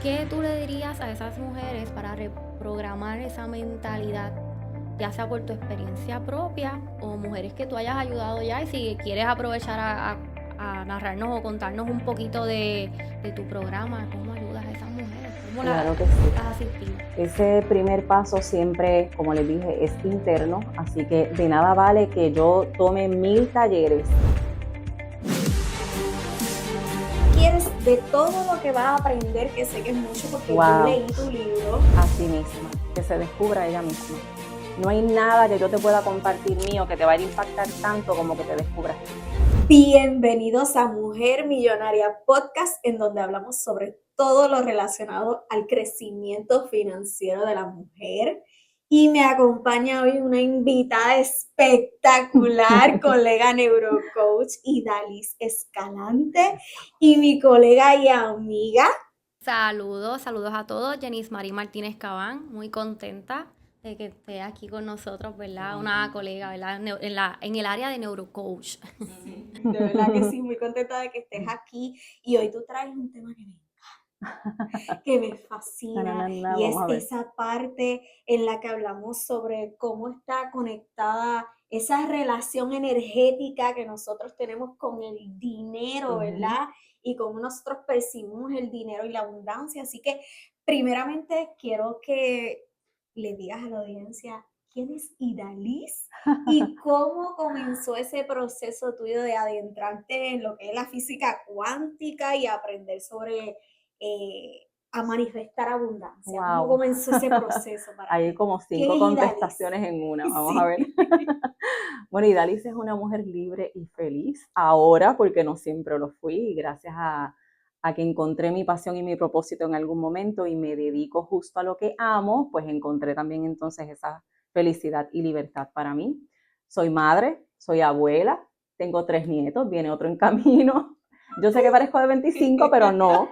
¿Qué tú le dirías a esas mujeres para reprogramar esa mentalidad, ya sea por tu experiencia propia o mujeres que tú hayas ayudado ya? Y si quieres aprovechar a narrarnos o contarnos un poquito de tu programa, cómo ayudas a esas mujeres, cómo Claro que sí. las asistimos. Ese primer paso siempre, como les dije, es interno, así que de nada vale que yo tome 1000 talleres. Quieres de todo lo que vas a aprender, que sé que es mucho porque yo Wow, leí tu libro. a sí misma, que se descubra ella misma. No hay nada que yo te pueda compartir mío que te vaya a impactar tanto como que te descubras tú. Bienvenidos a Mujer Millonaria Podcast, en donde hablamos sobre todo lo relacionado al crecimiento financiero de la mujer. Y me acompaña hoy una invitada espectacular, colega neurocoach Idalis Escalante, y mi colega y amiga. Saludos, saludos a todos. Jenis Marie Martínez Cabán, muy contenta de que esté aquí con nosotros, ¿verdad? Una colega, ¿verdad? En el área de neurocoach. De verdad que sí, muy contenta de que estés aquí. Y hoy tú traes un tema que me fascina, y es Vamos a ver. esa parte en la que hablamos sobre cómo está conectada esa relación energética que nosotros tenemos con el dinero, ¿verdad? Y cómo nosotros percibimos el dinero y la abundancia. Así que primeramente quiero que le digas a la audiencia quién es Idalis y cómo comenzó ese proceso tuyo de adentrarte en lo que es la física cuántica y aprender sobre a manifestar abundancia. ¿Cómo Wow. comenzó ese proceso para Hay ti? como ¿Qué 5 es Idalis? contestaciones en una. Vamos a ver. Sí. Bueno, Idalis es una mujer libre y feliz ahora, porque no siempre lo fui, y gracias a que encontré mi pasión y mi propósito en algún momento y me dedico justo a lo que amo, pues encontré también entonces esa felicidad y libertad para mí. Soy madre, soy abuela, tengo 3 nietos, viene otro en camino. Yo sé que parezco de 25, pero no.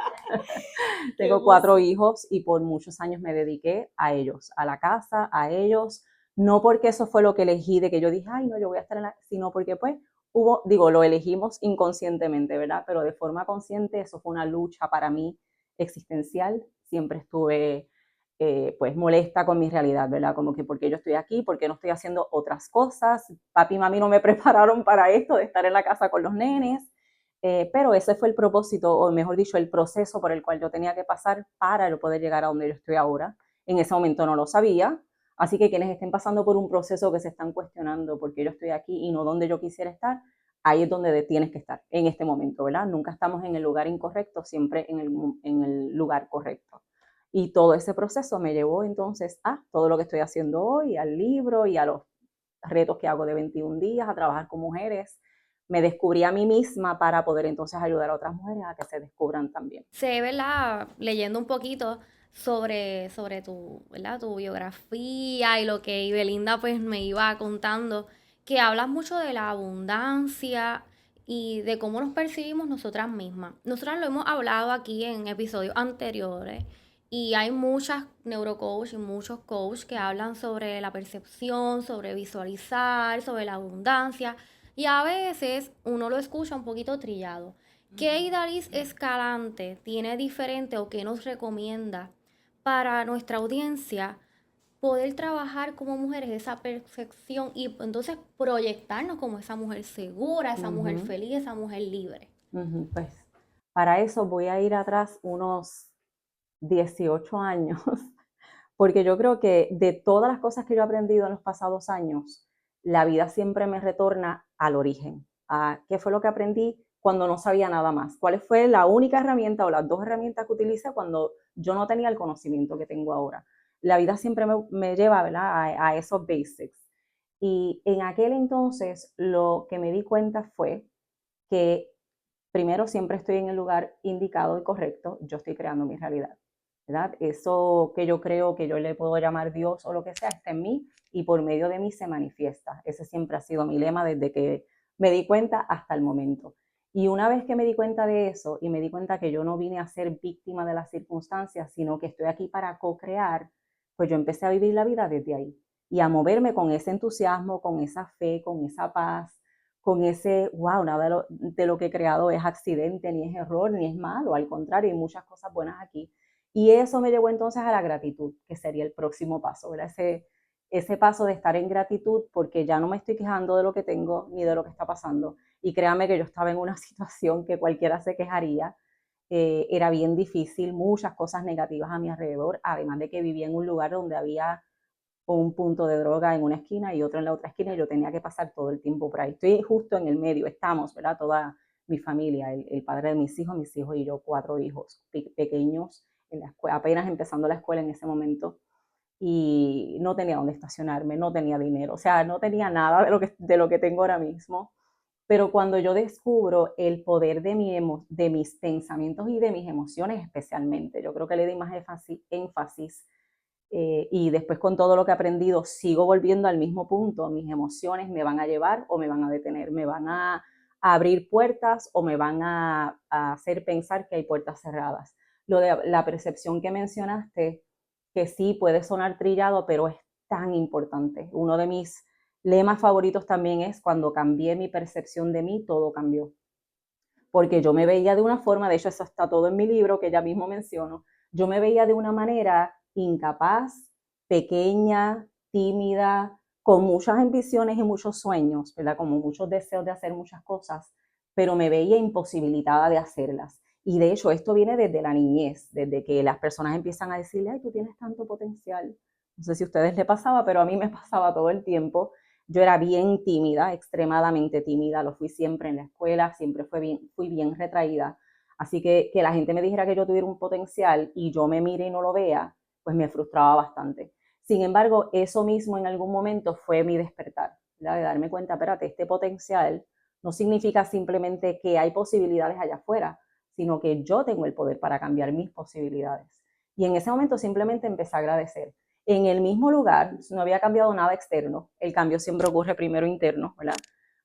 Qué Tengo 4 hijos emoción. y por muchos años me dediqué a ellos, a la casa, a ellos, no porque eso fue lo que elegí, de que yo dije, ay, no, yo voy a estar en la, sino porque pues lo elegimos inconscientemente, ¿verdad? Pero de forma consciente eso fue una lucha para mí existencial, siempre estuve pues molesta con mi realidad, ¿verdad? Como que, ¿por qué yo estoy aquí? ¿Por qué no estoy haciendo otras cosas? Papi y mami no me prepararon para esto de estar en la casa con los nenes. Pero ese fue el propósito, o mejor dicho, el proceso por el cual yo tenía que pasar para poder llegar a donde yo estoy ahora. En ese momento no lo sabía, así que quienes estén pasando por un proceso que se están cuestionando por qué yo estoy aquí y no donde yo quisiera estar, ahí es donde tienes que estar, en este momento, ¿verdad? Nunca estamos en el lugar incorrecto, siempre en el lugar correcto. Y todo ese proceso me llevó entonces a todo lo que estoy haciendo hoy, al libro y a los retos que hago de 21 días, a trabajar con mujeres. Me descubrí a mí misma para poder entonces ayudar a otras mujeres a que se descubran también. Sé, ¿verdad? Leyendo un poquito sobre tu, ¿verdad? Tu biografía y lo que Ibelinda pues me iba contando, que hablas mucho de la abundancia y de cómo nos percibimos nosotras mismas. Nosotras lo hemos hablado aquí en episodios anteriores y hay muchas neurocoach y muchos coach que hablan sobre la percepción, sobre visualizar, sobre la abundancia y a veces uno lo escucha un poquito trillado. ¿Qué Idalis Escalante tiene diferente o qué nos recomienda para nuestra audiencia poder trabajar como mujeres esa percepción y entonces proyectarnos como esa mujer segura, esa mujer feliz, esa mujer libre? Pues para eso voy a ir atrás unos 18 años, porque yo creo que de todas las cosas que yo he aprendido en los pasados años, la vida siempre me retorna al origen, a qué fue lo que aprendí cuando no sabía nada más, cuál fue la única herramienta o las dos herramientas que utilicé cuando yo no tenía el conocimiento que tengo ahora. La vida siempre me lleva, ¿verdad?, a esos basics. Y en aquel entonces lo que me di cuenta fue que primero siempre estoy en el lugar indicado y correcto, yo estoy creando mi realidad, ¿verdad? Eso que yo creo que yo le puedo llamar Dios o lo que sea, está en mí y por medio de mí se manifiesta. Ese siempre ha sido mi lema desde que me di cuenta hasta el momento. Y una vez que me di cuenta de eso y me di cuenta que yo no vine a ser víctima de las circunstancias, sino que estoy aquí para co-crear, pues yo empecé a vivir la vida desde ahí y a moverme con ese entusiasmo, con esa fe, con esa paz, con ese, wow, nada de lo que he creado es accidente, ni es error, ni es malo, al contrario, hay muchas cosas buenas aquí. Y eso me llevó entonces a la gratitud, que sería el próximo paso, ¿verdad? Ese paso de estar en gratitud porque ya no me estoy quejando de lo que tengo ni de lo que está pasando. Y créanme que yo estaba en una situación que cualquiera se quejaría. Era bien difícil, muchas cosas negativas a mi alrededor, además de que vivía en un lugar donde había un punto de droga en una esquina y otro en la otra esquina y yo tenía que pasar todo el tiempo por ahí. Estoy justo en el medio, estamos, ¿verdad? Toda mi familia, el padre de mis hijos y yo, 4 hijos pequeños, en la escuela, apenas empezando la escuela en ese momento y no tenía dónde estacionarme, no tenía dinero, o sea, no tenía nada de lo que tengo ahora mismo. Pero cuando yo descubro el poder de mis pensamientos y de mis emociones especialmente, yo creo que le di más énfasis y después con todo lo que he aprendido sigo volviendo al mismo punto. Mis emociones me van a llevar o me van a detener, me van a abrir puertas o me van a hacer pensar que hay puertas cerradas. Lo de la percepción que mencionaste, que sí puede sonar trillado, pero es tan importante. Uno de mis lemas favoritos también es: cuando cambié mi percepción de mí, todo cambió. Porque yo me veía de una forma, de hecho eso está todo en mi libro que ya mismo menciono, yo me veía de una manera incapaz, pequeña, tímida, con muchas ambiciones y muchos sueños, ¿verdad? Como muchos deseos de hacer muchas cosas, pero me veía imposibilitada de hacerlas. Y de hecho esto viene desde la niñez, desde que las personas empiezan a decirle: ay, tú tienes tanto potencial. No sé si a ustedes les pasaba, pero a mí me pasaba todo el tiempo. Yo era bien tímida, extremadamente tímida, lo fui siempre en la escuela, siempre fui bien retraída. Así que la gente me dijera que yo tuviera un potencial y yo me mire y no lo vea, pues me frustraba bastante. Sin embargo, eso mismo en algún momento fue mi despertar, ¿verdad? De darme cuenta: espérate, este potencial no significa simplemente que hay posibilidades allá afuera, sino que yo tengo el poder para cambiar mis posibilidades. Y en ese momento simplemente empecé a agradecer. En el mismo lugar, no había cambiado nada externo, el cambio siempre ocurre primero interno, ¿verdad?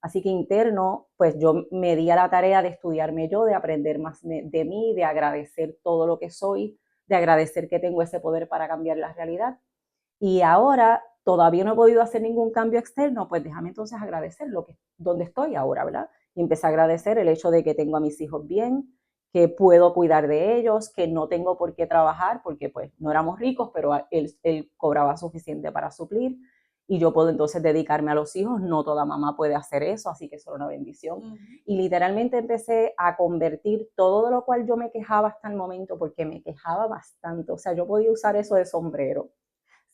Así que interno, pues yo me di a la tarea de estudiarme yo, de aprender más de mí, de agradecer todo lo que soy, de agradecer que tengo ese poder para cambiar la realidad. Y ahora todavía no he podido hacer ningún cambio externo, pues déjame entonces agradecer donde estoy ahora, ¿verdad? Y empecé a agradecer el hecho de que tengo a mis hijos bien, que puedo cuidar de ellos, que no tengo por qué trabajar, porque pues no éramos ricos, pero él cobraba suficiente para suplir, y yo puedo entonces dedicarme a los hijos. No toda mamá puede hacer eso, así que eso era una bendición. Y literalmente empecé a convertir todo de lo cual yo me quejaba hasta el momento, porque me quejaba bastante, o sea, yo podía usar eso de sombrero.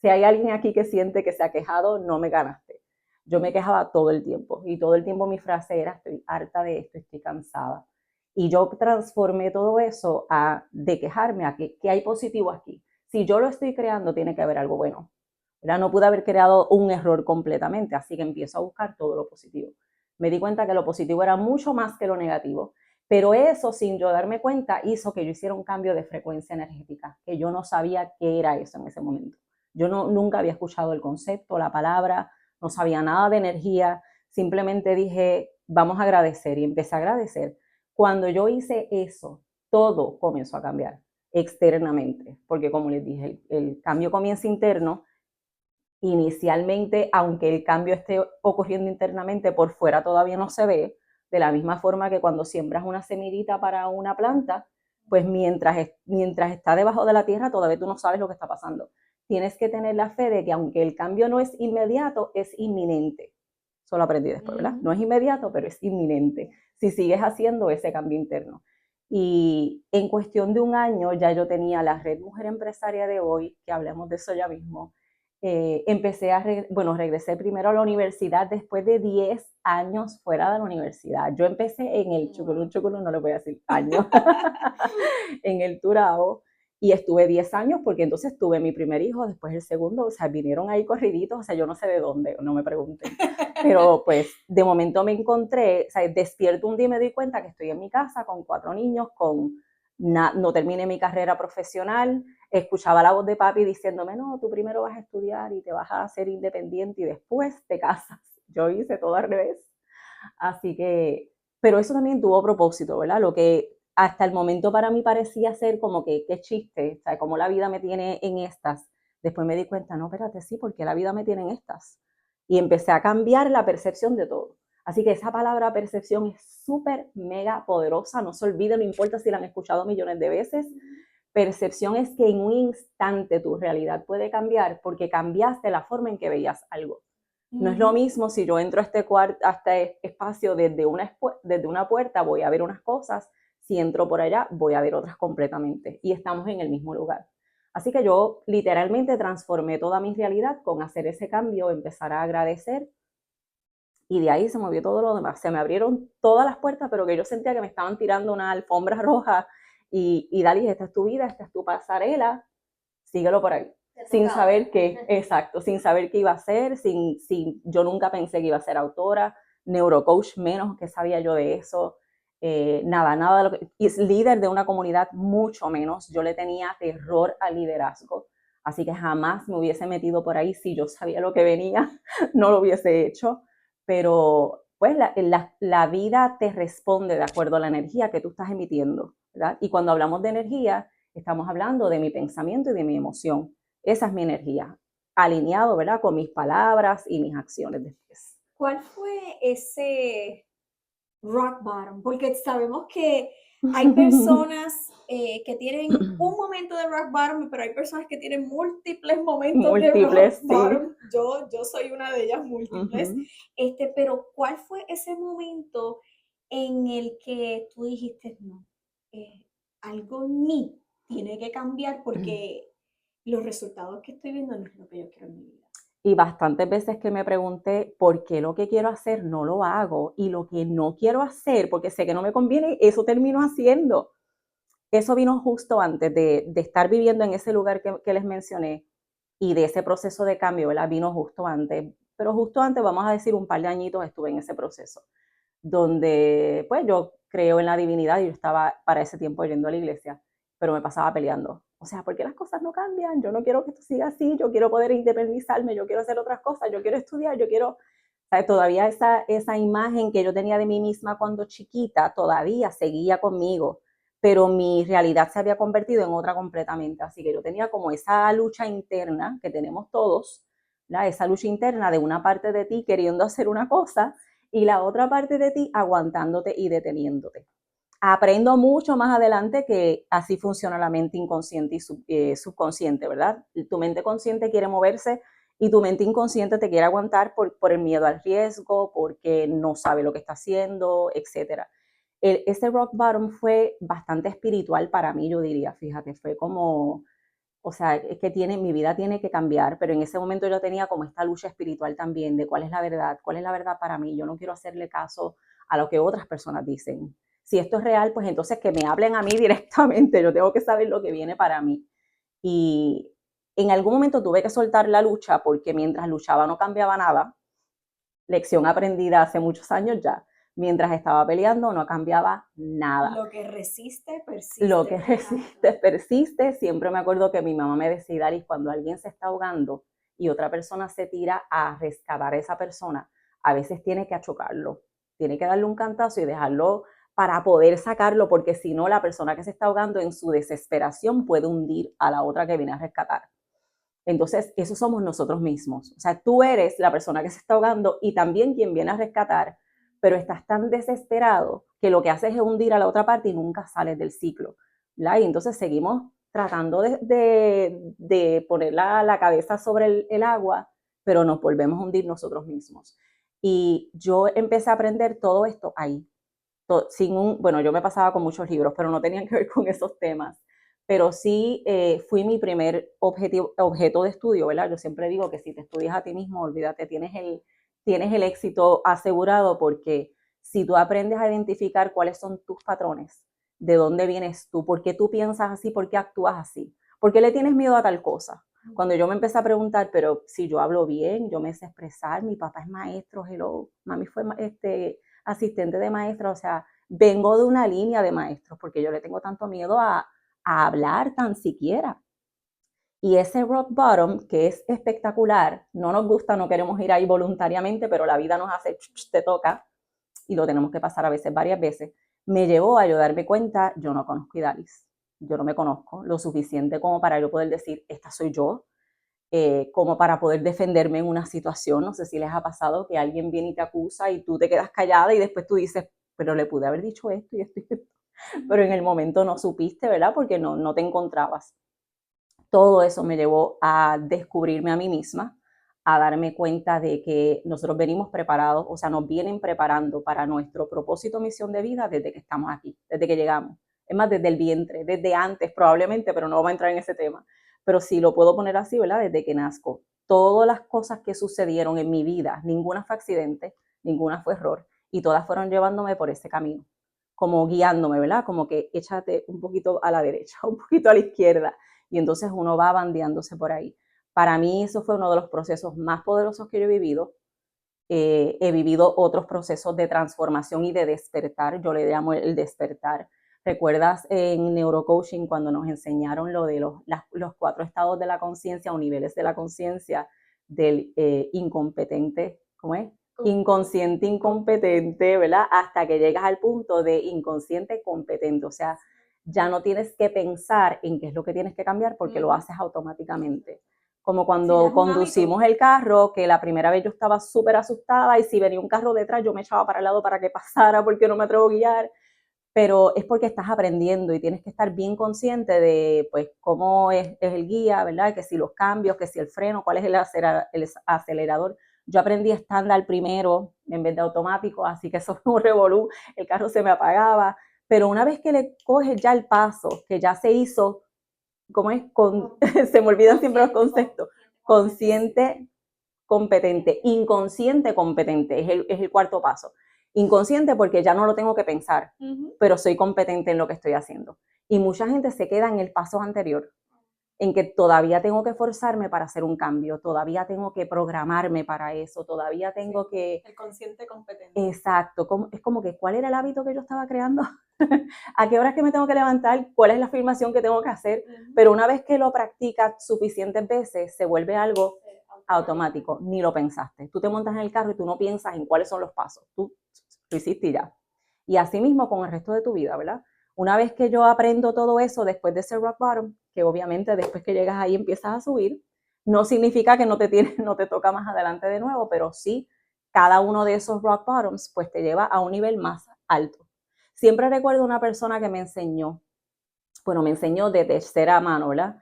Si hay alguien aquí que siente que se ha quejado, no me ganaste. Yo me quejaba todo el tiempo y todo el tiempo mi frase era: estoy harta de esto, estoy cansada. Y yo transformé todo eso de quejarme a que hay positivo aquí. Si yo lo estoy creando, tiene que haber algo bueno, ¿verdad? No pude haber creado un error completamente, así que empiezo a buscar todo lo positivo. Me di cuenta que lo positivo era mucho más que lo negativo, pero eso, sin yo darme cuenta, hizo que yo hiciera un cambio de frecuencia energética, que yo no sabía qué era eso en ese momento. Yo nunca había escuchado el concepto, la palabra, no sabía nada de energía, simplemente dije: vamos a agradecer, y empecé a agradecer. Cuando yo hice eso, todo comenzó a cambiar externamente, porque como les dije, el cambio comienza interno. Inicialmente, aunque el cambio esté ocurriendo internamente, por fuera todavía no se ve, de la misma forma que cuando siembras una semillita para una planta, pues mientras está debajo de la tierra todavía tú no sabes lo que está pasando. Tienes que tener la fe de que aunque el cambio no es inmediato, es inminente. Eso lo aprendí después, ¿verdad? No es inmediato, pero es inminente si sigues haciendo ese cambio interno. Y en cuestión de un año ya yo tenía la Red Mujer Empresaria de hoy, que hablemos de eso ya mismo. Regresé primero a la universidad después de 10 años fuera de la universidad. Yo empecé en el chuculú, no le voy a decir años, en el Turao, y estuve 10 años porque entonces tuve mi primer hijo, después el segundo, o sea, vinieron ahí corriditos, o sea, yo no sé de dónde, no me pregunten, pero pues de momento me encontré, o sea, despierto un día y me doy cuenta que estoy en mi casa con 4 niños, no terminé mi carrera profesional. Escuchaba la voz de papi diciéndome: no, tú primero vas a estudiar y te vas a hacer independiente y después te casas. Yo hice todo al revés. Así que, pero eso también tuvo propósito, ¿verdad? Lo que hasta el momento para mí parecía ser como que qué chiste, o sea, como la vida me tiene en estas. Después me di cuenta: no, espérate, sí, porque la vida me tiene en estas. Y empecé a cambiar la percepción de todo. Así que esa palabra percepción es súper mega poderosa, no se olviden, no importa si la han escuchado millones de veces, Percepción es que en un instante tu realidad puede cambiar porque cambiaste la forma en que veías algo. No es lo mismo si yo entro a este espacio desde una puerta, voy a ver unas cosas, si entro por allá, voy a ver otras completamente. Y estamos en el mismo lugar. Así que yo literalmente transformé toda mi realidad con hacer ese cambio, empezar a agradecer. Y de ahí se movió todo lo demás. Se me abrieron todas las puertas, pero que yo sentía que me estaban tirando una alfombra roja. Y Dali, esta es tu vida, esta es tu pasarela, síguelo por ahí. Sin saber qué, exacto, sin saber qué iba a hacer, yo nunca pensé que iba a ser autora, neurocoach menos, que sabía yo de eso, nada de lo que, y es líder de una comunidad mucho menos, yo le tenía terror al liderazgo, así que jamás me hubiese metido por ahí si yo sabía lo que venía, no lo hubiese hecho, pero pues la vida te responde de acuerdo a la energía que tú estás emitiendo, ¿verdad? Y cuando hablamos de energía, estamos hablando de mi pensamiento y de mi emoción. Esa es mi energía, alineado, ¿verdad? Con mis palabras y mis acciones después. ¿Cuál fue ese rock bottom? Porque sabemos que hay personas que tienen un momento de rock bottom, pero hay personas que tienen múltiples momentos de rock bottom. Yo soy una de ellas, múltiples. Pero ¿cuál fue ese momento en el que tú dijiste, no, algo en mí tiene que cambiar porque los resultados que estoy viendo no es lo que yo quiero en mi vida? Y bastantes veces que me pregunté por qué lo que quiero hacer no lo hago y lo que no quiero hacer, porque sé que no me conviene, eso termino haciendo. Eso vino justo antes de estar viviendo en ese lugar que les mencioné y de ese proceso de cambio, ¿verdad? Vino justo antes, pero justo antes, vamos a decir, un par de añitos estuve en ese proceso, donde pues yo creo en la divinidad y yo estaba para ese tiempo yendo a la iglesia, pero me pasaba peleando. O sea, ¿por qué las cosas no cambian? Yo no quiero que esto siga así, yo quiero poder independizarme, yo quiero hacer otras cosas, yo quiero estudiar, yo quiero... O sea, todavía esa imagen que yo tenía de mí misma cuando chiquita todavía seguía conmigo, pero mi realidad se había convertido en otra completamente. Así que yo tenía como esa lucha interna que tenemos todos, ¿verdad? Esa lucha interna de una parte de ti queriendo hacer una cosa y la otra parte de ti aguantándote y deteniéndote. Aprendo mucho más adelante que así funciona la mente inconsciente y subconsciente, ¿verdad? Tu mente consciente quiere moverse y tu mente inconsciente te quiere aguantar por el miedo al riesgo, porque no sabe lo que está haciendo, etc. Ese rock bottom fue bastante espiritual para mí, yo diría, fíjate, fue como, o sea, es que mi vida tiene que cambiar, pero en ese momento yo tenía como esta lucha espiritual también de cuál es la verdad para mí. Yo no quiero hacerle caso a lo que otras personas dicen. Si esto es real, pues entonces que me hablen a mí directamente, yo tengo que saber lo que viene para mí. Y en algún momento tuve que soltar la lucha porque mientras luchaba no cambiaba nada, lección aprendida hace muchos años ya. Mientras estaba peleando no cambiaba nada. Lo que resiste, persiste. Lo que resiste, persiste. Siempre me acuerdo que mi mamá me decía, Daris, cuando alguien se está ahogando y otra persona se tira a rescatar a esa persona, a veces tiene que achocarlo, tiene que darle un cantazo y dejarlo para poder sacarlo, porque si no, la persona que se está ahogando en su desesperación puede hundir a la otra que viene a rescatar. Entonces, eso somos nosotros mismos. O sea, tú eres la persona que se está ahogando y también quien viene a rescatar, pero estás tan desesperado que lo que haces es hundir a la otra parte y nunca sales del ciclo, ¿verdad? Y entonces seguimos tratando de poner la cabeza sobre el agua, pero nos volvemos a hundir nosotros mismos. Y yo empecé a aprender todo esto ahí. Bueno, yo me pasaba con muchos libros, pero no tenían que ver con esos temas. Pero sí fui mi primer objeto de estudio, ¿verdad? Yo siempre digo que si te estudias a ti mismo, olvídate, tienes el éxito asegurado, porque si tú aprendes a identificar cuáles son tus patrones, de dónde vienes tú, por qué tú piensas así, por qué actúas así, por qué le tienes miedo a tal cosa. Cuando yo me empecé a preguntar, pero si yo hablo bien, yo me sé expresar, mi papá es maestro, hello, mami fue asistente de maestra, o sea, vengo de una línea de maestros, porque yo le tengo tanto miedo a hablar tan siquiera. Y ese rock bottom, que es espectacular, no nos gusta, no queremos ir ahí voluntariamente, pero la vida nos hace, te toca, y lo tenemos que pasar a veces, varias veces, me llevó a yo darme cuenta, yo no conozco a Idalis, yo no me conozco lo suficiente como para yo poder decir, esta soy yo, como para poder defenderme en una situación. No sé si les ha pasado que alguien viene y te acusa y tú te quedas callada y después tú dices, pero le pude haber dicho esto y esto y esto. pero en el momento no supiste, ¿verdad? Porque no te encontrabas. Todo eso me llevó a descubrirme a mí misma, a darme cuenta de que nosotros venimos preparados, o sea, nos vienen preparando para nuestro propósito, misión de vida desde que estamos aquí, desde que llegamos. Es más, desde el vientre, desde antes probablemente, pero no vamos a entrar en ese tema. Pero sí lo puedo poner así, ¿verdad? Desde que nazco. Todas las cosas que sucedieron en mi vida, ninguna fue accidente, ninguna fue error, y todas fueron llevándome por ese camino, como guiándome, ¿verdad? Como que échate un poquito a la derecha, un poquito a la izquierda, y entonces uno va bandeándose por ahí. Para mí eso fue uno de los procesos más poderosos que yo he vivido. He vivido otros procesos de transformación y de despertar, yo le llamo el despertar. ¿Recuerdas en neurocoaching cuando nos enseñaron lo de los 4 estados de la conciencia o niveles de la conciencia del incompetente, ¿cómo es? Inconsciente incompetente, ¿verdad? Hasta que llegas al punto de inconsciente competente, o sea, ya no tienes que pensar en qué es lo que tienes que cambiar porque lo haces automáticamente. Como cuando Sí, conducimos el carro, que la primera vez yo estaba súper asustada y si venía un carro detrás yo me echaba para el lado para que pasara porque no me atrevo a guiar, pero es porque estás aprendiendo y tienes que estar bien consciente de pues cómo es el guía, ¿verdad? Que si los cambios, que si el freno, cuál es el acelerador. Yo aprendí estándar primero en vez de automático, así que eso fue un revolú, el carro se me apagaba, pero una vez que le coges ya el paso, que ya se hizo, ¿cómo es? Se me olvidan siempre los conceptos. Consciente, competente. Inconsciente, competente. Es el cuarto paso. Inconsciente porque ya no lo tengo que pensar, pero soy competente en lo que estoy haciendo. Y mucha gente se queda en el paso anterior, en que todavía tengo que forzarme para hacer un cambio, todavía tengo que programarme para eso, todavía tengo que... El consciente competente. Exacto, es como que ¿cuál era el hábito que yo estaba creando? ¿A qué hora es que me tengo que levantar? ¿Cuál es la afirmación que tengo que hacer? Pero una vez que lo practicas suficientes veces, se vuelve algo automático, ni lo pensaste. Tú te montas en el carro y tú no piensas en cuáles son los pasos, tú lo hiciste y ya. Y así mismo con el resto de tu vida, ¿verdad? Una vez que yo aprendo todo eso después de ese rock bottom, que obviamente después que llegas ahí empiezas a subir, no significa que no te toca más adelante de nuevo, pero sí, cada uno de esos rock bottoms pues te lleva a un nivel más alto. Siempre recuerdo una persona que me enseñó de tercera mano, ¿verdad?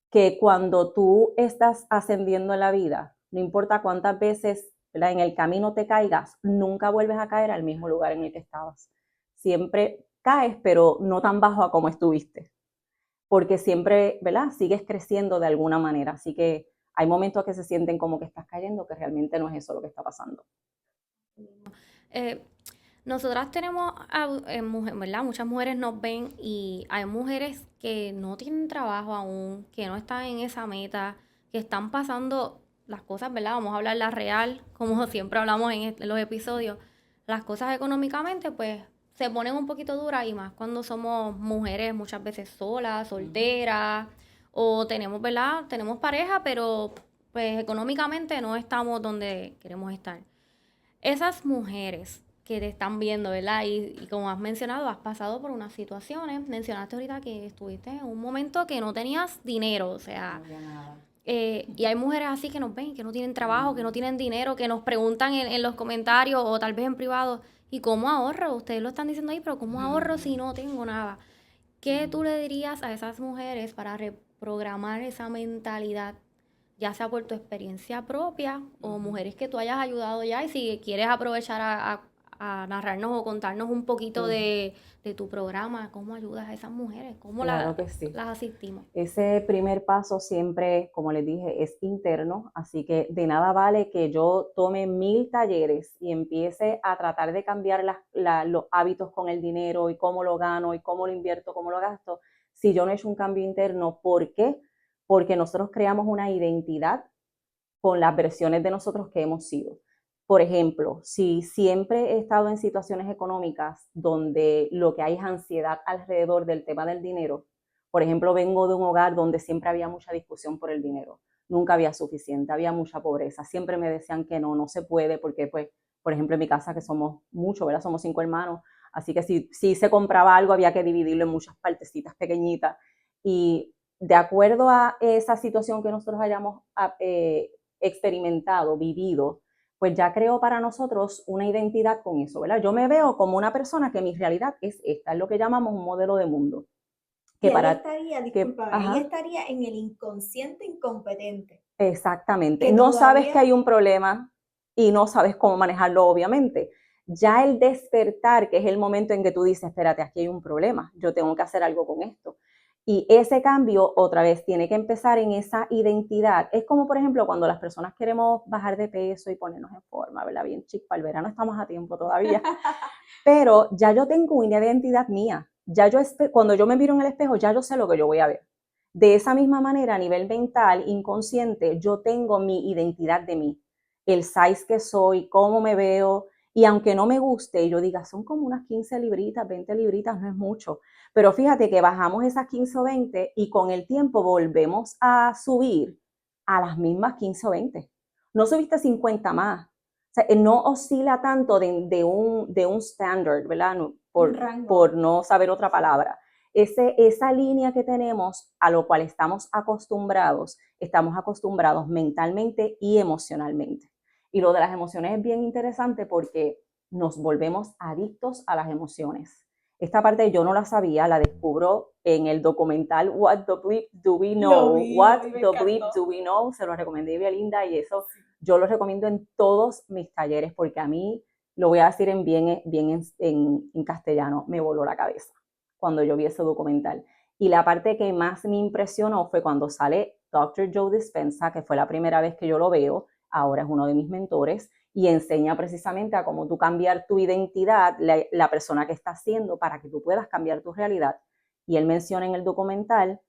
Que cuando tú estás ascendiendo en la vida, no importa cuántas veces, ¿verdad?, en el camino te caigas, nunca vuelves a caer al mismo lugar en el que estabas. Siempre caes, pero no tan bajo a como estuviste, porque siempre, ¿verdad?, sigues creciendo de alguna manera. Así que hay momentos que se sienten como que estás cayendo, que realmente no es eso lo que está pasando. Nosotras tenemos, ¿verdad? Muchas mujeres nos ven y hay mujeres que no tienen trabajo aún, que no están en esa meta, que están pasando las cosas, ¿verdad? Vamos a hablar la real, como siempre hablamos en los episodios. Las cosas económicamente, pues, se ponen un poquito duras y más cuando somos mujeres muchas veces solas, solteras, o tenemos, ¿verdad? Tenemos pareja, pero pues económicamente no estamos donde queremos estar. Esas mujeres que te están viendo, ¿verdad? Y como has mencionado, has pasado por unas situaciones. Mencionaste ahorita que estuviste en un momento que no tenías dinero, o sea, y hay mujeres así que nos ven, que no tienen trabajo, que no tienen dinero, que nos preguntan en los comentarios o tal vez en privado, ¿y cómo ahorro? Ustedes lo están diciendo ahí, pero ¿cómo ahorro si no tengo nada? ¿Qué tú le dirías a esas mujeres para reprogramar esa mentalidad, ya sea por tu experiencia propia o mujeres que tú hayas ayudado ya? Y si quieres aprovechar a narrarnos o contarnos un poquito de tu programa, ¿cómo ayudas a esas mujeres? ¿Cómo Claro que sí. las asistimos? Ese primer paso siempre, como les dije, es interno, así que de nada vale que yo tome 1000 talleres y empiece a tratar de cambiar los hábitos con el dinero y cómo lo gano y cómo lo invierto, cómo lo gasto, si yo no he hecho un cambio interno. ¿Por qué? Porque nosotros creamos una identidad con las versiones de nosotros que hemos sido. Por ejemplo, si siempre he estado en situaciones económicas donde lo que hay es ansiedad alrededor del tema del dinero, por ejemplo, vengo de un hogar donde siempre había mucha discusión por el dinero, nunca había suficiente, había mucha pobreza, siempre me decían que no se puede porque, pues, por ejemplo, en mi casa que somos muchos, ¿verdad? Somos 5 hermanos, así que si se compraba algo había que dividirlo en muchas partecitas pequeñitas y de acuerdo a esa situación que nosotros hayamos experimentado, vivido, pues ya creo para nosotros una identidad con eso, ¿verdad? Yo me veo como una persona que mi realidad es esta, es lo que llamamos un modelo de mundo. Que ahí estaría, discúlpame, ahí ajá, estaría en el inconsciente incompetente. exactamente. Que No sabes todavía... que hay un problema y no sabes cómo manejarlo, obviamente. Ya el despertar, que es el momento en que tú dices, espérate, aquí hay un problema, yo tengo que hacer algo con esto. Y ese cambio, otra vez, tiene que empezar en esa identidad. Es como, por ejemplo, cuando las personas queremos bajar de peso y ponernos en forma, ¿verdad? Bien chic, para el verano estamos a tiempo todavía. Pero ya yo tengo una identidad mía. Ya yo, cuando yo me miro en el espejo, ya yo sé lo que yo voy a ver. De esa misma manera, a nivel mental, inconsciente, yo tengo mi identidad de mí, el size que soy, cómo me veo, y aunque no me guste, yo diga, son como unas 15 libritas, 20 libritas, no es mucho, pero fíjate que bajamos esas 15 o 20 y con el tiempo volvemos a subir a las mismas 15 o 20. No subiste 50 más, o sea, no oscila tanto de un standard, ¿verdad? Por no saber otra palabra. Esa línea que tenemos a lo cual estamos acostumbrados mentalmente y emocionalmente. Y lo de las emociones es bien interesante porque nos volvemos adictos a las emociones. Esta parte yo no la sabía, la descubro en el documental What the Bleep Do We Know? What the Bleep Do We Know? Se lo recomendé a Linda y eso yo lo recomiendo en todos mis talleres porque a mí, lo voy a decir en castellano, me voló la cabeza cuando yo vi ese documental. Y la parte que más me impresionó fue cuando sale Dr. Joe Dispenza, que fue la primera vez que yo lo veo, ahora es uno de mis mentores, y enseña precisamente a cómo tú cambiar tu identidad, la persona que estás siendo, para que tú puedas cambiar tu realidad. Y él menciona en el documental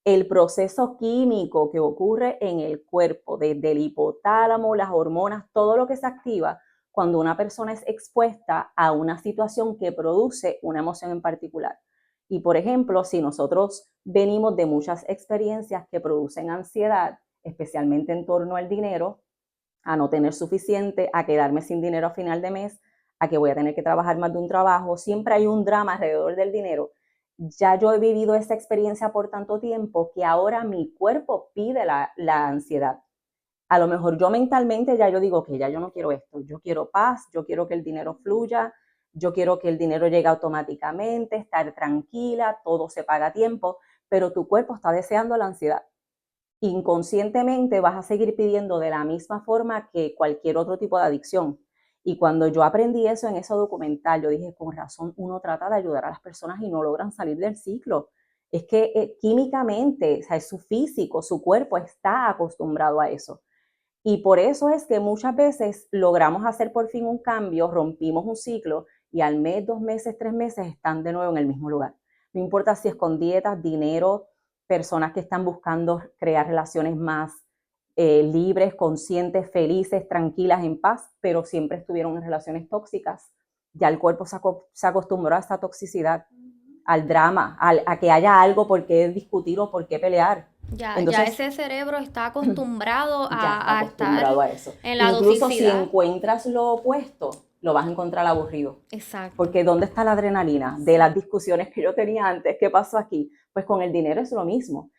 el proceso químico que ocurre en el cuerpo, desde el hipotálamo, las hormonas, todo lo que se activa cuando una persona es expuesta a una situación que produce una emoción en particular. Y por ejemplo, si nosotros venimos de muchas experiencias que producen ansiedad, especialmente en torno al dinero, a no tener suficiente, a quedarme sin dinero a final de mes, a que voy a tener que trabajar más de un trabajo, siempre hay un drama alrededor del dinero. Ya yo he vivido esa experiencia por tanto tiempo que ahora mi cuerpo pide la ansiedad. A lo mejor yo mentalmente ya yo digo que ya yo no quiero esto, yo quiero paz, yo quiero que el dinero fluya, yo quiero que el dinero llegue automáticamente, estar tranquila, todo se paga a tiempo, pero tu cuerpo está deseando la ansiedad. Inconscientemente vas a seguir pidiendo de la misma forma que cualquier otro tipo de adicción. Y cuando yo aprendí eso en ese documental, yo dije, con razón, uno trata de ayudar a las personas y no logran salir del ciclo. Es que químicamente, o sea, es su físico, su cuerpo está acostumbrado a eso. Y por eso es que muchas veces logramos hacer por fin un cambio, rompimos un ciclo y al mes, 2 meses, 3 meses están de nuevo en el mismo lugar. No importa si es con dietas, dinero, personas que están buscando crear relaciones más libres, conscientes, felices, tranquilas, en paz, pero siempre estuvieron en relaciones tóxicas. Ya el cuerpo se acostumbró a esta toxicidad, al drama, a que haya algo por qué discutir o por qué pelear. Ya ese cerebro está acostumbrado Ya está a estar acostumbrado a eso. en la Incluso si toxicidad. encuentras lo opuesto, lo vas a encontrar aburrido. Exacto. Porque ¿dónde está la adrenalina de las discusiones que yo tenía antes? ¿Qué pasó aquí? Pues con el dinero es lo mismo.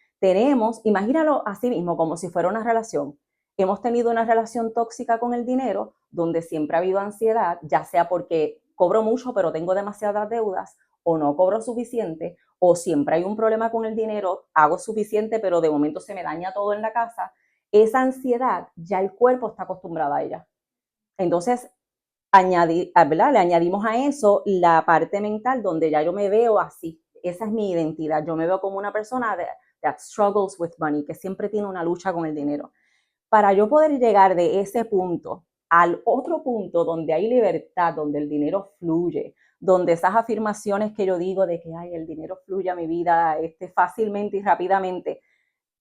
Imagínalo así mismo, como si fuera una relación. Hemos tenido una relación tóxica con el dinero, donde siempre ha habido ansiedad, ya sea porque cobro mucho pero tengo demasiadas deudas, o no cobro suficiente, o siempre hay un problema con el dinero, hago suficiente pero de momento se me daña todo en la casa. Esa ansiedad ya el cuerpo está acostumbrado a ella. Entonces, ¿verdad? Le añadimos a eso la parte mental donde ya yo me veo así. Esa es mi identidad. Yo me veo como una persona that struggles with money, que siempre tiene una lucha con el dinero. Para yo poder llegar de ese punto al otro punto donde hay libertad, donde el dinero fluye, donde esas afirmaciones que yo digo de que ay, el dinero fluye a mi vida fácilmente y rápidamente,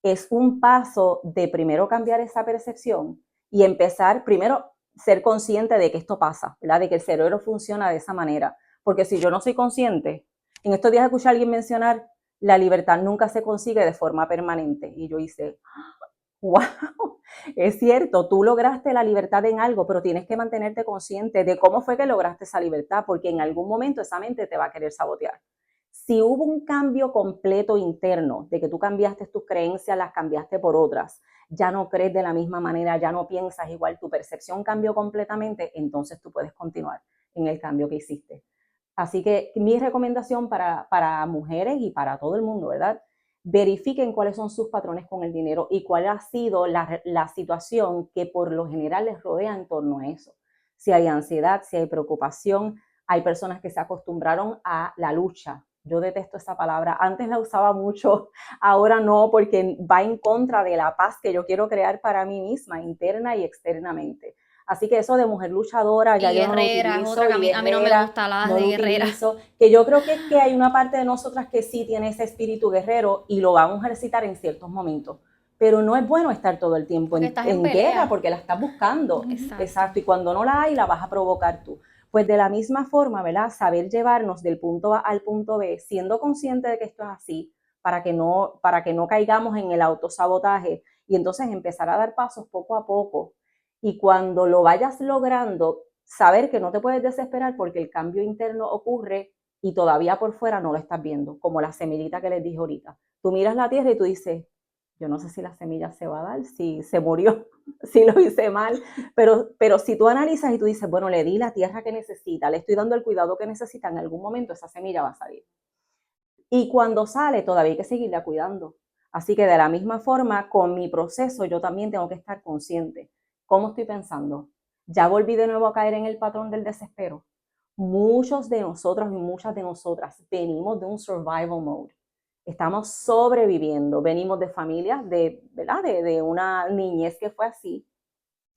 es un paso de primero cambiar esa percepción y empezar, primero, ser consciente de que esto pasa, ¿verdad? De que el cerebro funciona de esa manera. Porque si yo no soy consciente, en estos días escuché a alguien mencionar, la libertad nunca se consigue de forma permanente. Y yo hice, wow, es cierto, tú lograste la libertad en algo, pero tienes que mantenerte consciente de cómo fue que lograste esa libertad, porque en algún momento esa mente te va a querer sabotear. Si hubo un cambio completo interno, de que tú cambiaste tus creencias, las cambiaste por otras, ya no crees de la misma manera, ya no piensas igual, tu percepción cambió completamente, entonces tú puedes continuar en el cambio que hiciste. Así que mi recomendación para mujeres y para todo el mundo, ¿verdad? Verifiquen cuáles son sus patrones con el dinero y cuál ha sido la situación que por lo general les rodea en torno a eso. Si hay ansiedad, si hay preocupación, hay personas que se acostumbraron a la lucha. Yo detesto esa palabra. Antes la usaba mucho, ahora no, porque va en contra de la paz que yo quiero crear para mí misma, interna y externamente. Así que eso de mujer luchadora ya Y yo no lo guerrera es utilizo, otra que y a mí no me guerrera gusta la no de lo guerrera. utilizo, que yo creo que es que hay una parte de nosotras que sí tiene ese espíritu guerrero y lo vamos a ejercitar en ciertos momentos. Pero no es bueno estar todo el tiempo Porque estás en en guerra pelea. porque la estás buscando. Exacto. Exacto. Y cuando no la hay, la vas a provocar tú. Pues de la misma forma, ¿verdad? Saber llevarnos del punto A al punto B, siendo consciente de que esto es así, para que no caigamos en el autosabotaje y entonces empezar a dar pasos poco a poco. Y cuando lo vayas logrando, saber que no te puedes desesperar porque el cambio interno ocurre y todavía por fuera no lo estás viendo, como la semillita que les dije ahorita. Tú miras la tierra y tú dices, yo no sé si la semilla se va a dar, si se murió, si lo hice mal, pero si tú analizas y tú dices, bueno, le di la tierra que necesita, le estoy dando el cuidado que necesita, en algún momento esa semilla va a salir. Y cuando sale, todavía hay que seguirla cuidando. Así que de la misma forma, con mi proceso, yo también tengo que estar consciente. ¿Cómo estoy pensando? Ya volví de nuevo a caer en el patrón del desespero. Muchos de nosotros y muchas de nosotras venimos de un survival mode. Estamos sobreviviendo, venimos de familias, ¿verdad? De una niñez que fue así,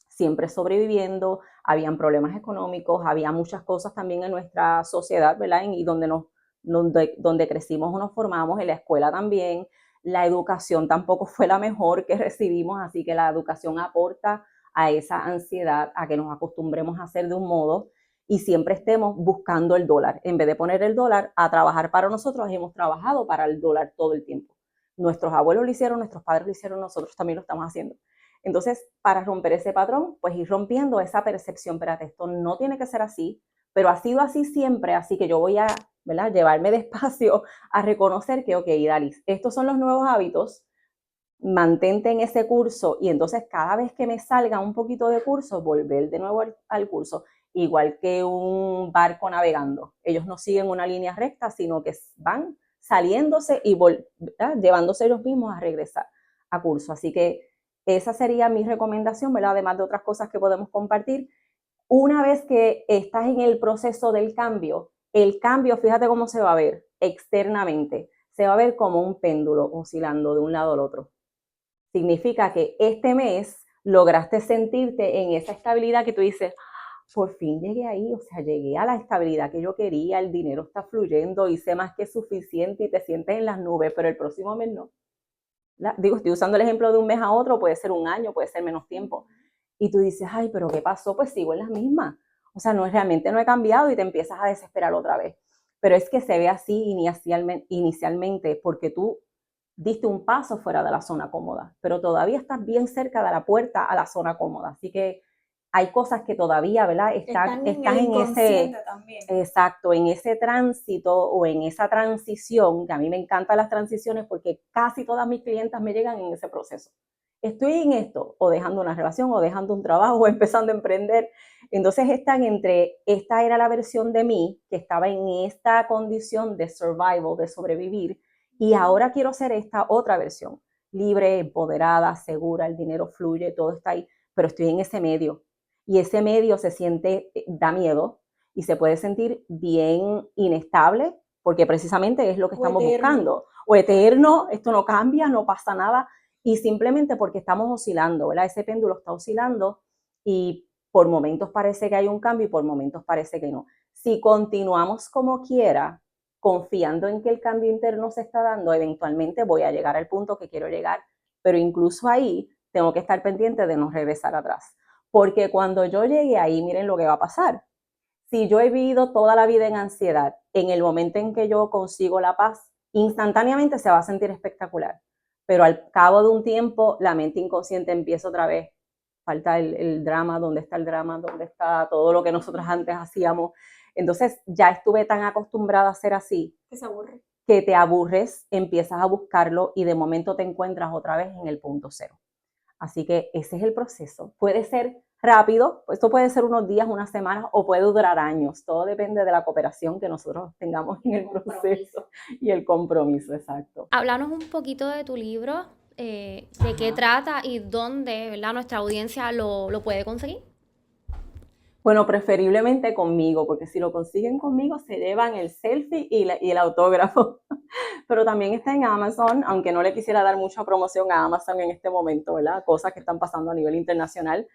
siempre sobreviviendo, habían problemas económicos, había muchas cosas también en nuestra sociedad, ¿verdad? Y donde crecimos o nos formamos, en la escuela también, la educación tampoco fue la mejor que recibimos, así que la educación aporta a esa ansiedad, a que nos acostumbremos a hacer de un modo y siempre estemos buscando el dólar. En vez de poner el dólar a trabajar para nosotros, hemos trabajado para el dólar todo el tiempo. Nuestros abuelos lo hicieron, nuestros padres lo hicieron, nosotros también lo estamos haciendo. Entonces, para romper ese patrón, pues ir rompiendo esa percepción, espérate, esto no tiene que ser así, pero ha sido así siempre, así que yo voy a, ¿verdad?, llevarme despacio a reconocer que, ok, Dalis, estos son los nuevos hábitos, mantente en ese curso y entonces cada vez que me salga un poquito de curso, volver de nuevo al curso, igual que un barco navegando. Ellos no siguen una línea recta, sino que van saliéndose y llevándose ellos mismos a regresar a curso. Así que esa sería mi recomendación, ¿verdad? Además de otras cosas que podemos compartir. Una vez que estás en el proceso del cambio, el cambio, fíjate cómo se va a ver externamente. Se va a ver como un péndulo oscilando de un lado al otro. Significa que este mes lograste sentirte en esa estabilidad que tú dices, por fin llegué ahí, o sea, llegué a la estabilidad que yo quería, el dinero está fluyendo, hice más que suficiente y te sientes en las nubes, pero el próximo mes no. Digo, estoy usando el ejemplo de un mes a otro, puede ser un año, puede ser menos tiempo. Y tú dices, ay, pero ¿qué pasó? Pues sigo en las mismas. O sea, realmente no he cambiado y te empiezas a desesperar otra vez. Pero es que se ve así inicialmente porque tú diste un paso fuera de la zona cómoda, pero todavía estás bien cerca de la puerta a la zona cómoda. Así que hay cosas que todavía, ¿verdad? Están en Están el en ese, también. exacto, en ese tránsito o en esa transición, que a mí me encantan las transiciones porque casi todas mis clientas me llegan en ese proceso. Estoy en esto, o dejando una relación, o dejando un trabajo, o empezando a emprender. Entonces están entre, esta era la versión de mí, que estaba en esta condición de survival, de sobrevivir, y ahora quiero ser esta otra versión, libre, empoderada, segura, el dinero fluye, todo está ahí, pero estoy en ese medio. Y ese medio se siente, da miedo y se puede sentir bien inestable, porque precisamente es lo que estamos buscando. O eterno, esto no cambia, no pasa nada, y simplemente porque estamos oscilando, ¿verdad? Ese péndulo está oscilando y por momentos parece que hay un cambio y por momentos parece que no. Si continuamos como quiera, confiando en que el cambio interno se está dando, eventualmente voy a llegar al punto que quiero llegar, pero incluso ahí tengo que estar pendiente de no regresar atrás. Porque cuando yo llegue ahí, miren lo que va a pasar. Si yo he vivido toda la vida en ansiedad, en el momento en que yo consigo la paz, instantáneamente se va a sentir espectacular. Pero al cabo de un tiempo, la mente inconsciente empieza otra vez. Falta el drama, ¿dónde está el drama? ¿Dónde está todo lo que nosotros antes hacíamos? Entonces ya estuve tan acostumbrada a ser así. Que se aburre. que te aburres, empiezas a buscarlo y de momento te encuentras otra vez en el punto cero. Así que ese es el proceso. Puede ser rápido, esto puede ser unos días, unas semanas o puede durar años. Todo depende de la cooperación que nosotros tengamos en el proceso y el compromiso, exacto. Háblanos un poquito de tu libro, de qué trata y dónde, ¿verdad?, nuestra audiencia lo puede conseguir. Bueno, preferiblemente conmigo, porque si lo consiguen conmigo se llevan el selfie y el autógrafo. Pero también está en Amazon, aunque no le quisiera dar mucha promoción a Amazon en este momento, ¿verdad? Cosas que están pasando a nivel internacional.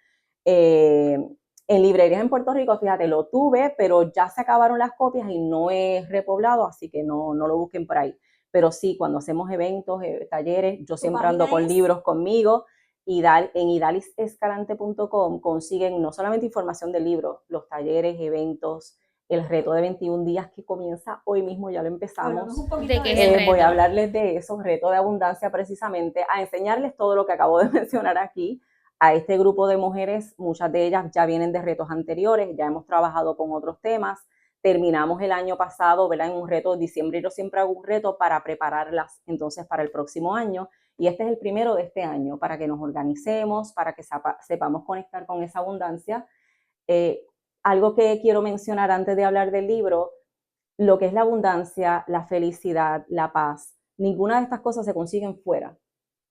En librerías en Puerto Rico, fíjate, lo tuve, pero ya se acabaron las copias y no es repoblado, así que no lo busquen por ahí. Pero sí, cuando hacemos eventos, talleres, yo siempre ando con libros conmigo. En idalisescalante.com consiguen no solamente información del libro, los talleres, eventos, el reto de 21 días que comienza hoy mismo, ya lo empezamos. ¿De qué es el reto? Voy a hablarles de eso, reto de abundancia precisamente, a enseñarles todo lo que acabo de mencionar aquí. A este grupo de mujeres, muchas de ellas ya vienen de retos anteriores, ya hemos trabajado con otros temas. Terminamos el año pasado, ¿verdad?, en un reto, en diciembre yo siempre hago un reto para prepararlas entonces para el próximo año. Y este es el primero de este año, para que nos organicemos, para que sepamos conectar con esa abundancia. Algo que quiero mencionar antes de hablar del libro, lo que es la abundancia, la felicidad, la paz, ninguna de estas cosas se consiguen fuera.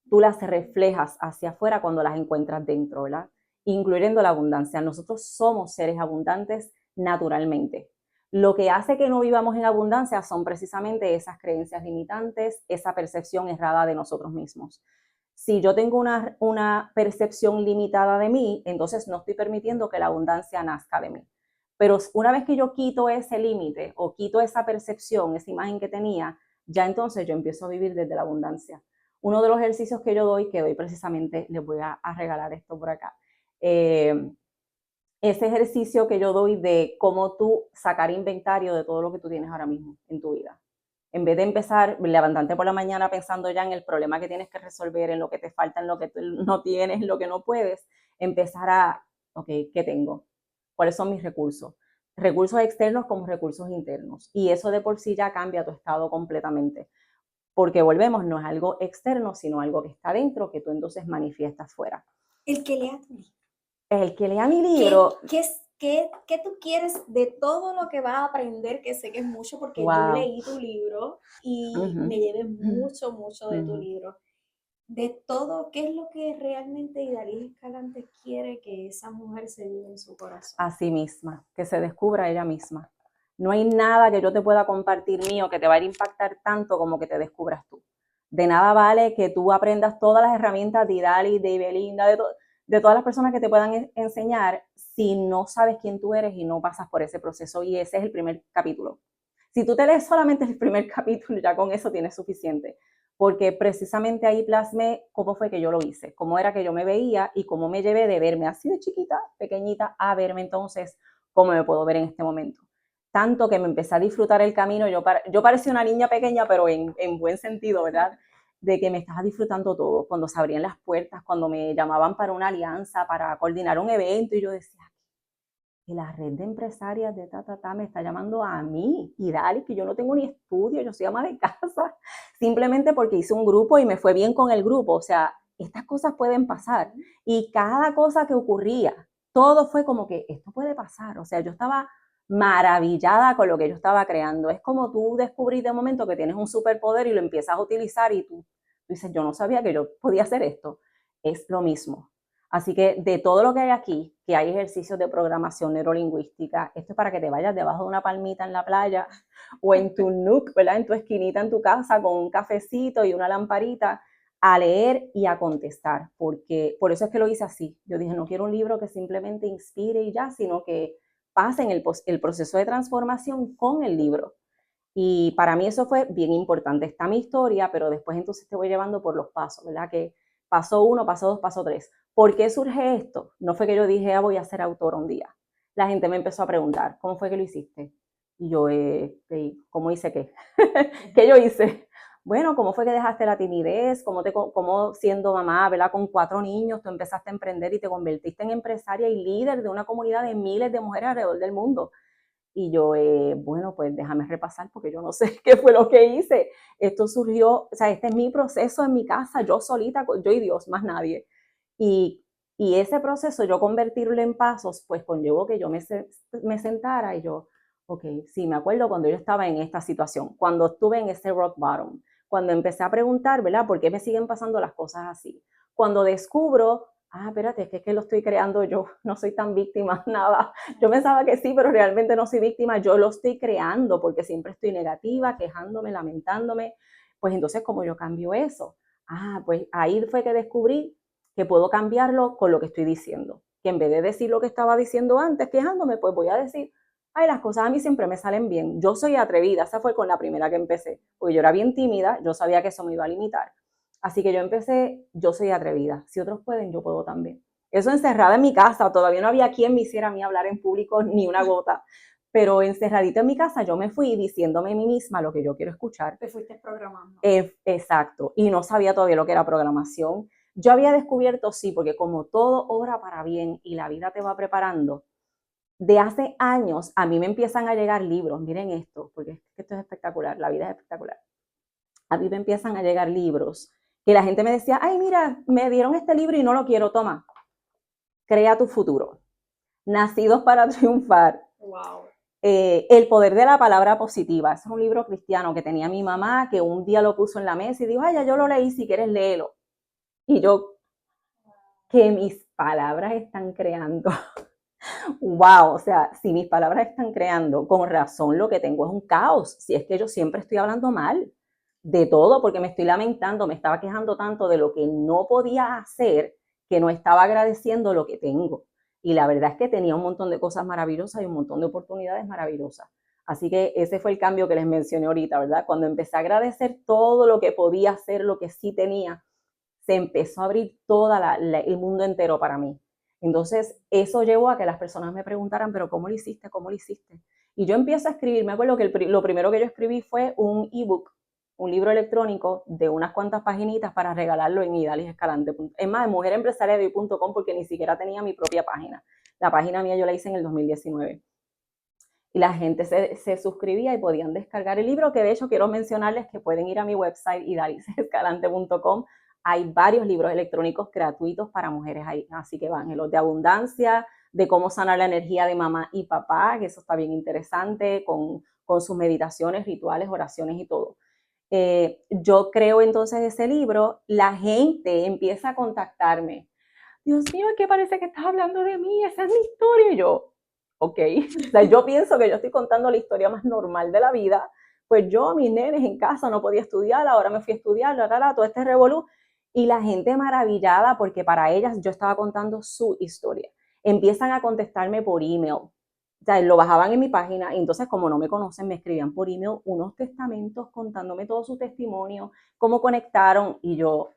Tú las reflejas hacia afuera cuando las encuentras dentro, ¿verdad? Incluyendo la abundancia. Nosotros somos seres abundantes naturalmente. Lo que hace que no vivamos en abundancia son precisamente esas creencias limitantes, esa percepción errada de nosotros mismos. Si yo tengo una percepción limitada de mí, entonces no estoy permitiendo que la abundancia nazca de mí. Pero una vez que yo quito ese límite o quito esa percepción, esa imagen que tenía, ya entonces yo empiezo a vivir desde la abundancia. Uno de los ejercicios que doy precisamente, les voy a regalar esto por acá, ese ejercicio que yo doy de cómo tú sacar inventario de todo lo que tú tienes ahora mismo en tu vida. En vez de empezar, levantarte por la mañana pensando ya en el problema que tienes que resolver, en lo que te falta, en lo que tú no tienes, en lo que no puedes, empezar a, ok, ¿qué tengo? ¿Cuáles son mis recursos? Recursos externos como recursos internos. Y eso de por sí ya cambia tu estado completamente. Porque volvemos, no es algo externo, sino algo que está dentro, que tú entonces manifiestas fuera. El que lea tu libro. El que lea mi libro. ¿Qué tú quieres de todo lo que vas a aprender? Que sé que es mucho porque yo leí tu libro y me llevé mucho de tu libro. De todo, ¿qué es lo que realmente Idalis Escalante quiere que esa mujer se lleve en su corazón? A sí misma, que se descubra ella misma. No hay nada que yo te pueda compartir mío que te vaya a impactar tanto como que te descubras tú. De nada vale que tú aprendas todas las herramientas de Idalis, de Belinda, de todas las personas que te puedan enseñar si no sabes quién tú eres y no pasas por ese proceso. Y ese es el primer capítulo. Si tú te lees solamente el primer capítulo, ya con eso tienes suficiente. Porque precisamente ahí plasmé cómo fue que yo lo hice, cómo era que yo me veía y cómo me llevé de verme así de chiquita, pequeñita, a verme entonces cómo me puedo ver en este momento. Tanto que me empecé a disfrutar el camino. Yo parecía una niña pequeña, pero en buen sentido, ¿verdad? De que me estaba disfrutando todo, cuando se abrían las puertas, cuando me llamaban para una alianza, para coordinar un evento, y yo decía, que la red de empresarias de me está llamando a mí, y dale, que yo no tengo ni estudio, yo soy ama de casa, simplemente porque hice un grupo y me fue bien con el grupo. O sea, estas cosas pueden pasar, y cada cosa que ocurría, todo fue como que esto puede pasar. O sea, yo estaba maravillada con lo que yo estaba creando. Es como tú descubrís de momento que tienes un superpoder y lo empiezas a utilizar y tú dices, yo no sabía que yo podía hacer esto. Es lo mismo. Así que de todo lo que hay aquí, que hay ejercicios de programación neurolingüística, esto es para que te vayas debajo de una palmita en la playa o en tu nook, ¿verdad?, en tu esquinita en tu casa con un cafecito y una lamparita, a leer y a contestar, porque por eso es que lo hice así. Yo dije, no quiero un libro que simplemente inspire y ya, sino que pasen el proceso de transformación con el libro. Y para mí eso fue bien importante. Está mi historia, pero después entonces te voy llevando por los pasos, ¿verdad? Que paso 1, paso 2, paso 3. ¿Por qué surge esto? No fue que yo dije, voy a ser autora un día. La gente me empezó a preguntar, ¿cómo fue que lo hiciste? Y yo, ¿cómo hice qué? ¿Qué yo hice? Bueno, ¿cómo fue que dejaste la timidez? ¿Cómo siendo mamá, ¿verdad?, con 4 niños, tú empezaste a emprender y te convertiste en empresaria y líder de una comunidad de miles de mujeres alrededor del mundo? Y yo, bueno, pues déjame repasar porque yo no sé qué fue lo que hice. Esto surgió, o sea, este es mi proceso en mi casa, yo solita, yo y Dios, más nadie. Y, y ese proceso, yo convertirlo en pasos, pues conllevó que yo me sentara y yo, ok, sí, me acuerdo cuando yo estaba en esta situación, cuando estuve en ese rock bottom, cuando empecé a preguntar, ¿verdad? ¿Por qué me siguen pasando las cosas así? Cuando descubro, espérate, es que lo estoy creando yo, no soy tan víctima, nada. Yo pensaba que sí, pero realmente no soy víctima, yo lo estoy creando porque siempre estoy negativa, quejándome, lamentándome. Pues entonces, ¿cómo yo cambio eso? Pues ahí fue que descubrí que puedo cambiarlo con lo que estoy diciendo. Que en vez de decir lo que estaba diciendo antes, quejándome, pues voy a decir, ay, las cosas a mí siempre me salen bien. Yo soy atrevida, esa fue con la primera que empecé, porque yo era bien tímida, yo sabía que eso me iba a limitar. Así que yo empecé, yo soy atrevida. Si otros pueden, yo puedo también. Eso encerrada en mi casa, todavía no había quien me hiciera a mí hablar en público ni una gota. Pero encerradita en mi casa, yo me fui diciéndome a mí misma lo que yo quiero escuchar. Te fuiste programando. Exacto. Y no sabía todavía lo que era programación. Yo había descubierto, sí, porque como todo obra para bien y la vida te va preparando, de hace años a mí me empiezan a llegar libros. Miren esto, porque esto es espectacular, la vida es espectacular. A mí me empiezan a llegar libros que la gente me decía, ay, mira, me dieron este libro y no lo quiero, toma. Crea tu futuro. Nacidos para triunfar. Wow. El poder de la palabra positiva. Es un libro cristiano que tenía mi mamá, que un día lo puso en la mesa y dijo, ay, ya yo lo leí, si quieres léelo. Y yo, que mis palabras están creando. Wow, o sea, si mis palabras están creando, con razón lo que tengo es un caos. Si es que yo siempre estoy hablando mal de todo, porque me estoy lamentando, me estaba quejando tanto de lo que no podía hacer, que no estaba agradeciendo lo que tengo. Y la verdad es que tenía un montón de cosas maravillosas y un montón de oportunidades maravillosas. Así que ese fue el cambio que les mencioné ahorita, ¿verdad? Cuando empecé a agradecer todo lo que podía hacer, lo que sí tenía, se empezó a abrir todo el mundo entero para mí. Entonces, eso llevó a que las personas me preguntaran, pero ¿cómo lo hiciste? ¿Cómo lo hiciste? Y yo empiezo a escribir, me acuerdo que lo primero que yo escribí fue un ebook, un libro electrónico de unas cuantas paginitas para regalarlo en Idalis Escalante. Es más, en mujerempresariadehoy.com, porque ni siquiera tenía mi propia página. La página mía yo la hice en el 2019. Y la gente se suscribía y podían descargar el libro, que de hecho quiero mencionarles que pueden ir a mi website idalisescalante.com. Hay varios libros electrónicos gratuitos para mujeres ahí, así que van, los de abundancia, de cómo sanar la energía de mamá y papá, que eso está bien interesante, con sus meditaciones, rituales, oraciones y todo. Yo creo entonces ese libro, la gente empieza a contactarme. Dios mío, es que parece que estás hablando de mí, esa es mi historia. Y yo, ok, o sea, yo pienso que yo estoy contando la historia más normal de la vida. Pues yo, mis nenes en casa no podía estudiar, ahora me fui a estudiar, todo este revolú. Y la gente maravillada porque para ellas yo estaba contando su historia. Empiezan a contestarme por email. O sea, lo bajaban en mi página y entonces como no me conocen me escribían por email unos testamentos contándome todo su testimonio, cómo conectaron y yo,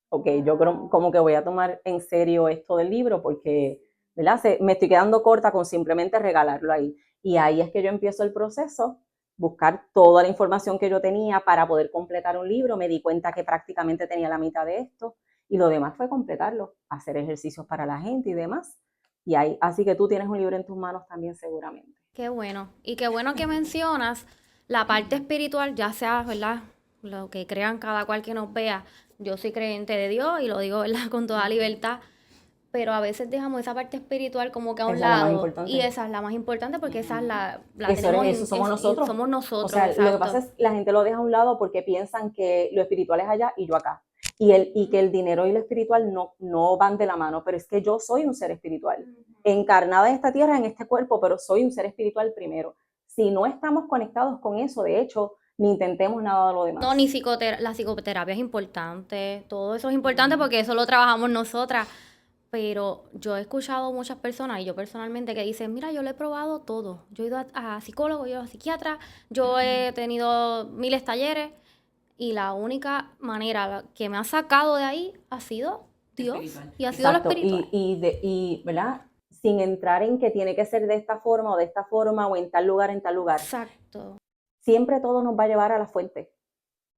ok, yo creo como que voy a tomar en serio esto del libro porque, ¿verdad? Me estoy quedando corta con simplemente regalarlo ahí. Y ahí es que yo empiezo el proceso, buscar toda la información que yo tenía para poder completar un libro. Me di cuenta que prácticamente tenía la mitad de esto y lo demás fue completarlo, hacer ejercicios para la gente y demás. Y ahí, así que tú tienes un libro en tus manos también seguramente. Qué bueno. Y qué bueno que mencionas la parte espiritual, ya sea, ¿verdad? Lo que crean cada cual que nos vea. Yo soy creyente de Dios y lo digo, ¿verdad? Con toda libertad. Pero a veces dejamos esa parte espiritual como que a un Esa es la más lado. importante. Y esa es la más importante porque esa es la Eso tenemos. eso somos nosotros. Somos nosotros, o sea, exacto. Lo que pasa es que la gente lo deja a un lado porque piensan que lo espiritual es allá y yo acá. Y que el dinero y lo espiritual no van de la mano, pero es que yo soy un ser espiritual, encarnada en esta tierra, en este cuerpo, pero soy un ser espiritual primero. Si no estamos conectados con eso, de hecho, ni intentemos nada de lo demás. No, ni la psicoterapia es importante, todo eso es importante porque eso lo trabajamos nosotras. Pero yo he escuchado muchas personas, y yo personalmente, que dicen, mira, yo lo he probado todo. Yo he ido a psicólogo, yo he ido a psiquiatra, yo he tenido miles de talleres, y la única manera que me ha sacado de ahí ha sido Dios, espiritual. Y ha sido Exacto. lo espiritual. Y ¿verdad? Sin entrar en que tiene que ser de esta forma o de esta forma o en tal lugar, en tal lugar. Exacto. Siempre todo nos va a llevar a la fuente.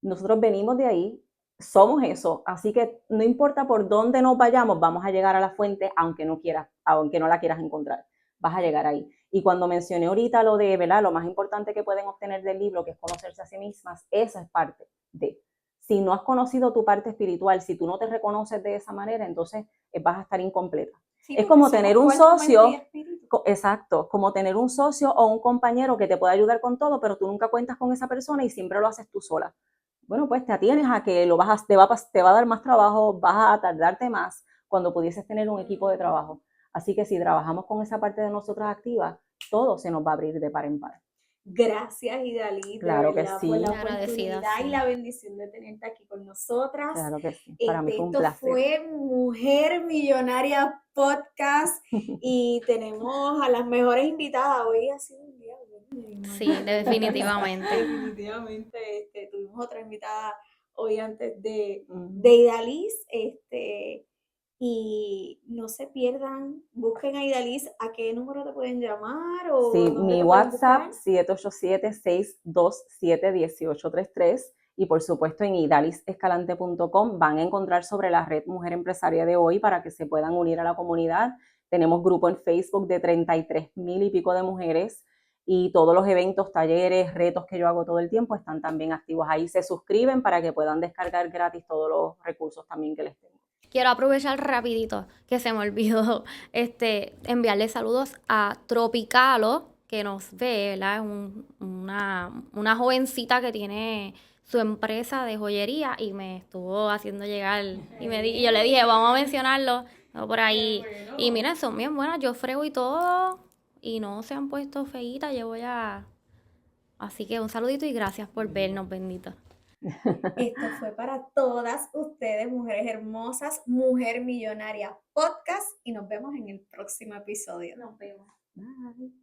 Nosotros venimos de ahí, somos eso, así que no importa por dónde nos vayamos, vamos a llegar a la fuente aunque no la quieras encontrar, vas a llegar ahí. Y cuando mencioné ahorita lo de, ¿verdad? Lo más importante que pueden obtener del libro, que es conocerse a sí mismas, esa es parte de. Si no has conocido tu parte espiritual, si tú no te reconoces de esa manera, entonces vas a estar incompleta. Sí, es como tener un socio, exacto, como tener un socio o un compañero que te pueda ayudar con todo, pero tú nunca cuentas con esa persona y siempre lo haces tú sola. Bueno, pues te atienes a que te va a dar más trabajo, vas a tardarte más cuando pudieses tener un equipo de trabajo. Así que si trabajamos con esa parte de nosotras activa, todo se nos va a abrir de par en par. Gracias, Idalis, claro de verdad, que sí. por la Agradecida, oportunidad sí. y la bendición de tenerte aquí con nosotras. Claro que sí, para mí fue un Esto placer. fue Mujer Millonaria Podcast y tenemos a las mejores invitadas. Hoy ha sido un día bueno. Sí, definitivamente. Definitivamente, tuvimos otra invitada hoy antes de Idalis, y no se pierdan, busquen a Idalis. ¿A qué número te pueden llamar? O sí, mi WhatsApp 787-627-1833 y por supuesto en idalisescalante.com van a encontrar sobre la red Mujer Empresaria de hoy para que se puedan unir a la comunidad. Tenemos grupo en Facebook de 33,000 y pico de mujeres y todos los eventos, talleres, retos que yo hago todo el tiempo están también activos ahí. Se suscriben para que puedan descargar gratis todos los recursos también que les tengo. Quiero aprovechar rapidito, que se me olvidó, enviarle saludos a Tropicalo, que nos ve, ¿verdad? Una jovencita que tiene su empresa de joyería y me estuvo haciendo llegar, y yo le dije, vamos a mencionarlo por ahí. Y mira, son bien buenas, yo frego y todo, y no se han puesto feitas, llevo ya... Así que un saludito y gracias por vernos, bendito. Esto fue para todas ustedes, mujeres hermosas, Mujer Millonaria Podcast, y nos vemos en el próximo episodio. Nos vemos. Bye.